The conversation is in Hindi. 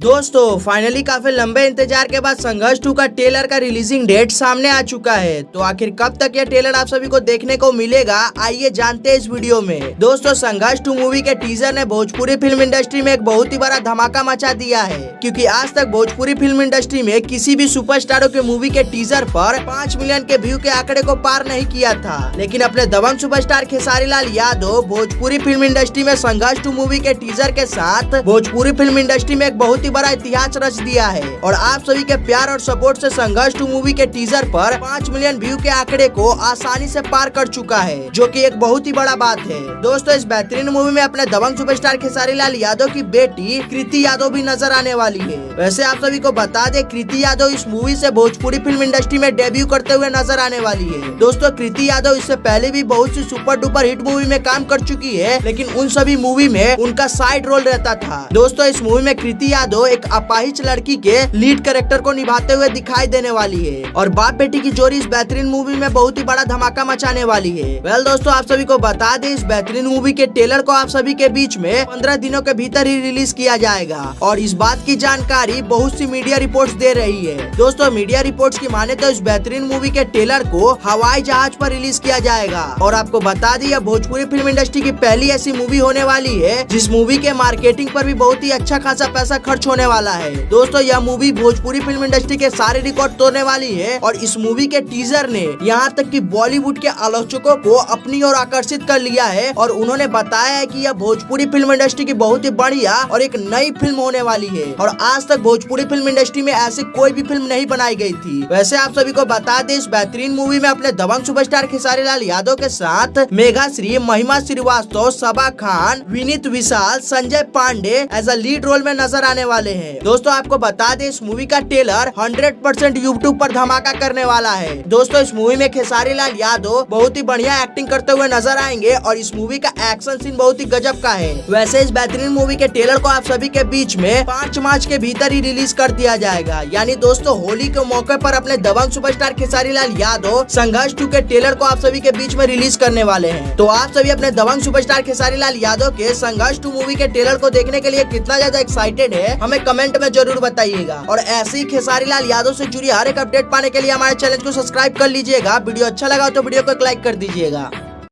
दोस्तों फाइनली काफी लंबे इंतजार के बाद संघर्ष 2 का ट्रेलर का रिलीजिंग डेट सामने आ चुका है। तो आखिर कब तक यह ट्रेलर आप सभी को देखने को मिलेगा, आइए जानते हैं इस वीडियो में। दोस्तों संघर्ष 2 मूवी के टीजर ने भोजपुरी फिल्म इंडस्ट्री में एक बहुत ही बड़ा धमाका मचा दिया है, क्योंकि आज तक भोजपुरी फिल्म इंडस्ट्री में किसी भी सुपरस्टारों के मूवी के टीजर पर 5 मिलियन के व्यू के आंकड़े को पार नहीं किया था। लेकिन अपने दबंग superstar Khesari Lal Yadav Bhojpuri film industry में संघर्ष 2 मूवी के टीजर के साथ भोजपुरी फिल्म इंडस्ट्री में एक बहुत ही बड़ा इतिहास रच दिया है। और आप सभी के प्यार और सपोर्ट से संघर्ष 2 मूवी के टीजर पर 5 मिलियन व्यू के आंकड़े को आसानी से पार कर चुका है, जो कि एक बहुत ही बड़ा बात है। दोस्तों इस बेहतरीन मूवी में अपने दबंग सुपरस्टार खेसारी लाल यादव की बेटी कृति यादव भी नजर आने वाली है। वैसे आप सभी को बता दें, कृति यादव इस मूवी से भोजपुरी फिल्म इंडस्ट्री में डेब्यू करते हुए नजर आने वाली है। दोस्तों कृति यादव इससे पहले भी बहुत सी सुपर डुपर हिट मूवी में काम कर चुकी है, लेकिन उन सभी मूवी में उनका साइड रोल रहता था। दोस्तों इस मूवी में कृति यादव एक अपाहिज लड़की के लीड कैरेक्टर को निभाते हुए दिखाई देने वाली है, और बाप बेटी की जोड़ी इस बेहतरीन मूवी में बहुत ही बड़ा धमाका मचाने वाली है। वेल दोस्तों आप सभी को बता दें, इस बेहतरीन मूवी के ट्रेलर को आप सभी के बीच में 15 दिनों के भीतर ही रिलीज किया जाएगा, और इस बात की जानकारी बहुत सी मीडिया रिपोर्ट्स दे रही है। दोस्तों मीडिया रिपोर्ट्स की माने तो इस बेहतरीन मूवी के ट्रेलर को हवाई जहाज पर रिलीज किया जाएगा। और आपको बता दें, यह भोजपुरी फिल्म इंडस्ट्री की पहली ऐसी मूवी होने वाली है जिस मूवी के मार्केटिंग पर भी बहुत ही अच्छा खासा पैसा खर्च होने वाला है। दोस्तों यह मूवी भोजपुरी फिल्म इंडस्ट्री के सारे रिकॉर्ड तोड़ने वाली है, और इस मूवी के टीजर ने यहाँ तक कि बॉलीवुड के आलोचकों को अपनी ओर आकर्षित कर लिया है, और उन्होंने बताया है कि यह भोजपुरी फिल्म इंडस्ट्री की बहुत ही बढ़िया और एक नई फिल्म होने वाली है, और आज तक भोजपुरी फिल्म इंडस्ट्री में ऐसी कोई भी फिल्म नहीं बनाई गई थी। वैसे आप सभी को बता दें, इस बेहतरीन मूवी में अपने दबंग सुपरस्टार खेसारी लाल यादव के साथ Meghashree, Mahima Srivastava, Saba Khan, Vineet Vishal, Sanjay Pandey as a lead role में नजर आने वाले हैं। दोस्तों आपको बता दें, इस मूवी का ट्रेलर 100% यूट्यूब पर धमाका करने वाला है। दोस्तों इस मूवी में खेसारी लाल यादव बहुत ही बढ़िया एक्टिंग करते हुए नजर आएंगे, और इस मूवी का एक्शन सीन बहुत ही गजब का है। वैसे इस बेहतरीन मूवी के ट्रेलर को आप सभी के बीच में 5 मार्च के भीतर ही रिलीज कर दिया जाएगा। यानी दोस्तों होली के मौके पर अपने दबंग सुपरस्टार खेसारी लाल यादव संघर्ष 2 के ट्रेलर को आप सभी के बीच में रिलीज करने वाले हैं। तो आप सभी अपने दबंग सुपरस्टार खेसारी लाल यादव के संघर्ष 2 मूवी के ट्रेलर को देखने के लिए कितना ज्यादा एक्साइटेड है, हमें कमेंट में जरूर बताइएगा। और ऐसे ही खेसारी लाल यादव से जुड़ी हर एक अपडेट पाने के लिए हमारे चैनल को सब्सक्राइब कर लीजिएगा। वीडियो अच्छा लगा तो वीडियो को लाइक कर दीजिएगा।